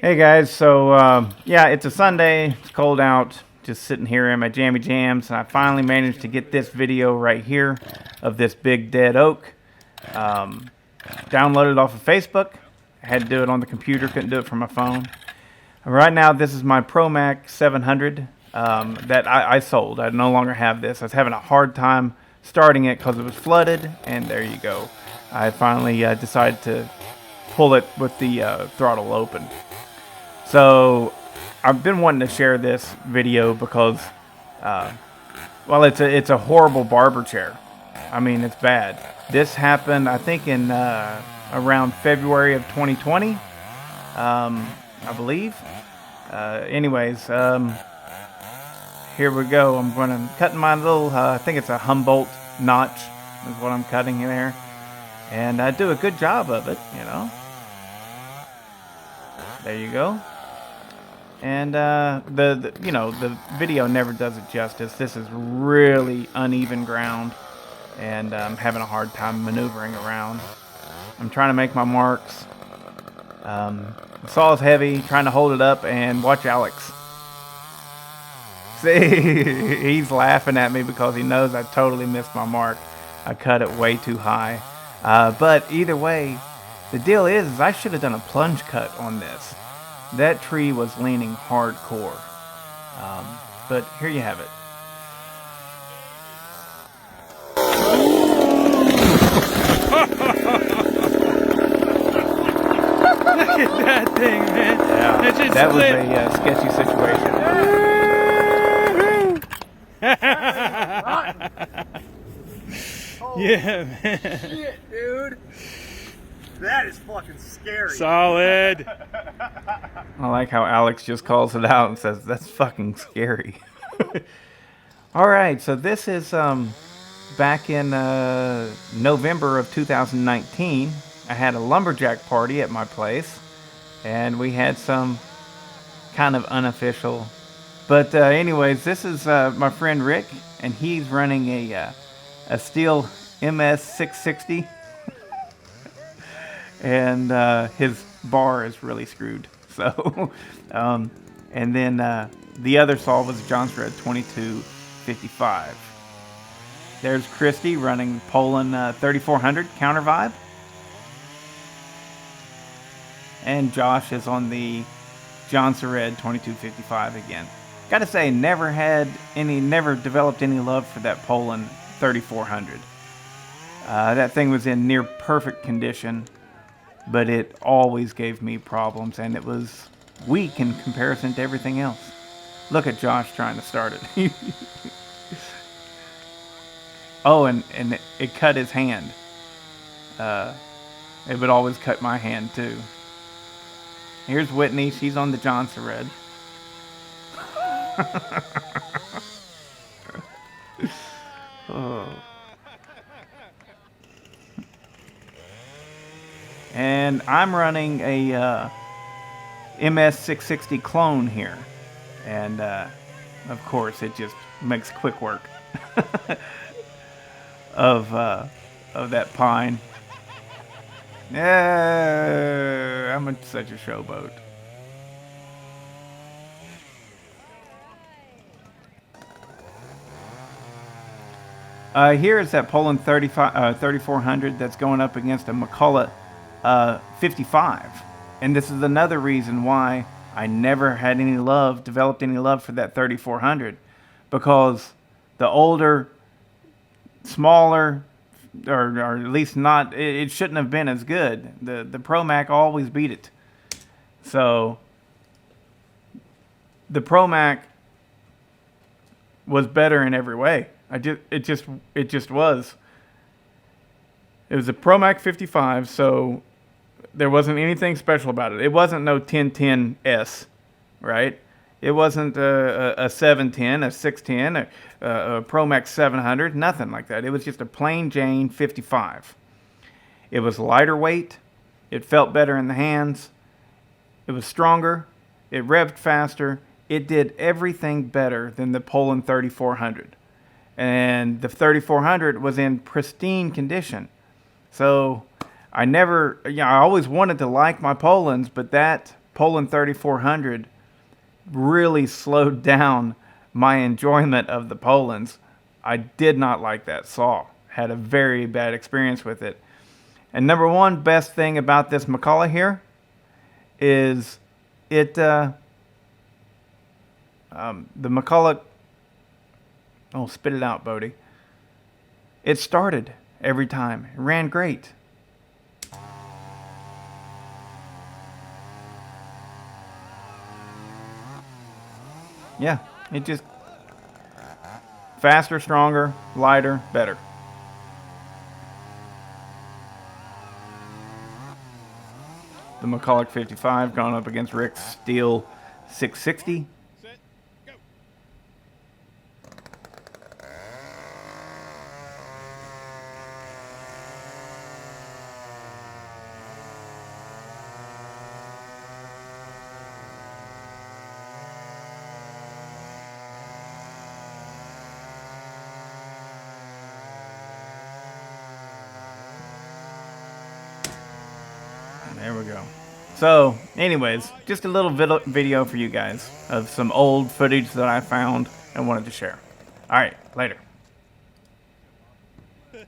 Hey guys, so yeah, it's a Sunday, it's cold out, just sitting here in my jammy jams, and I finally managed to get this video right here of this big dead oak. Downloaded off of Facebook. I had to do it on the computer, couldn't do it from my phone. Right now, this is my PM700 that I sold. I no longer have this. I was having a hard time starting it because it was flooded, and there you go. I finally decided to pull it with the throttle open. So I've been wanting to share this video because, well, it's a horrible barber chair. I mean, it's bad. This happened, I think, in around February of 2020, I believe. Anyways, here we go. I'm going to cut my little, I think it's a Humboldt notch is what I'm cutting there. And I do a good job of it, you know. There you go. And the video never does it justice. This is really uneven ground, and I'm having a hard time maneuvering around. I'm trying to make my marks. The saw is heavy, trying to hold it up, and watch Alex. See, he's laughing at me because he knows I totally missed my mark. I cut it way too high. But either way, the deal is I should have done a plunge cut on this. That tree was leaning hardcore. But here you have it. Look at that thing, man. Yeah, It just that split. was a sketchy situation. Yeah, man. Shit, dude. That is fucking scary. Solid. I like how Alex just calls it out and says, that's fucking scary. Alright, so this is back in November of 2019. I had a lumberjack party at my place, and we had some kind of unofficial. But anyways, this is my friend Rick, and he's running a steel MS660. And his bar is really screwed. So, and then the other saw was a Jred 2255. There's Christy running Poulan 3400 counter vibe. And Josh is on the Jred 2255 again. Gotta say, never developed any love for that Poulan 3400. That thing was in near perfect condition, but it always gave me problems, and it was weak in comparison to everything else. Look at Josh trying to start it. Oh, and it cut his hand. It would always cut my hand too. Here's Whitney. She's on the Jred. Oh. And I'm running a MS660 clone here. And of course it just makes quick work of that pine. Yeah, I'm such a showboat. Here is that Poulan 3400 that's going up against a McCulloch 55. And this is another reason why I never had developed any love for that 3400. Because the older, smaller, or at least not, it shouldn't have been as good. The Pro Mac always beat it. So the Pro Mac was better in every way. It just was. It was a Pro Mac 55, so there wasn't anything special about it. It wasn't no 1010S, right? It wasn't a 710, a 610, a Pro Max 700, nothing like that. It was just a plain Jane 55. It was lighter weight. It felt better in the hands. It was stronger. It revved faster. It did everything better than the Poulan 3400. And the 3400 was in pristine condition. So I never, I always wanted to like my Poulans, but that Poulan 3400 really slowed down my enjoyment of the Poulans. I did not like that saw. Had a very bad experience with it. And number one best thing about this McCulloch here is it, the McCulloch, oh, spit it out, Bodie. It started every time. It ran great. Yeah, it just faster, stronger, lighter, better. The McCulloch 55 going up against Rick's Steel 660. Set, go. There we go. So, anyways, just a little video for you guys of some old footage that I found and wanted to share. All right, later.